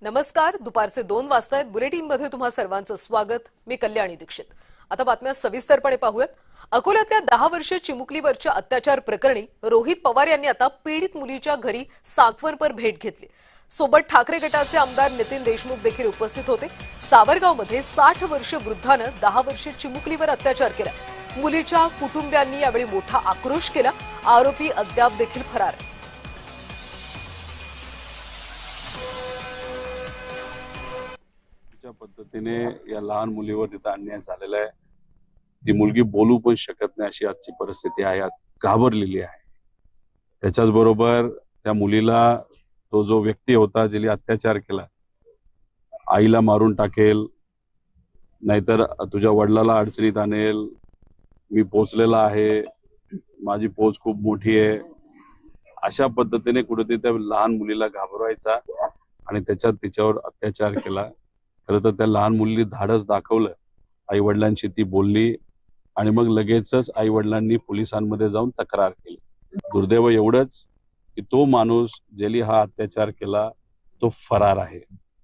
नमस्कार. दुपारचे 2 वाजतायत. बुलेटिनमध्ये तुम्हा सर्वांचं स्वागत. मी कल्याणी दीक्षित. आता बातम्या सविस्तरपणे पाहूयात. अकोल्यातल्या 10 वर्षीय चिमुकलीवरच्या अत्याचार प्रकरणी रोहित पवार यांनी आता पीडित मुलीच्या घरी सातवरपर भेट घेतली. सोबत ठाकरे गटाचे आमदार नितीन देशमुख देखील उपस्थित होते. सावरगावमध्ये 60 वर्ष वृद्धानं 10 वर्षीय चिमुकलीवर अत्याचार केला. मुलीच्या कुटुंबियांनी यावेळी मोठा आक्रोश केला. आरोपी अद्याप देखील फरार आहे. पद्धतीने या लहान मुलीवर तिथं अन्याय झालेला आहे. ती मुलगी बोलू पण शकत नाही अशी आजची परिस्थिती आहे. घाबरलेली आहे. त्याच्याच बरोबर त्या मुलीला तो जो व्यक्ती होता ज्याने अत्याचार केला, आईला मारून टाकेल, नाहीतर तुझ्या वडिलाला अडचणीत आणेल, मी पोचलेला आहे, माझी पोच खूप मोठी आहे, अशा पद्धतीने कुठेतरी त्या लहान मुलीला घाबरवायचा आणि त्याच्यात तिच्यावर अत्याचार केला. खरं तर त्या लहान मुलीने धाडस दाखवलं. आई वडिलांशी ती बोलली आणि मग लगेचच आई वडिलांनी पोलिसांमध्ये जाऊन तक्रार केली. दुर्दैव एवढंच की तो माणूस ज्याने हा अत्याचार केला तो फरार आहे.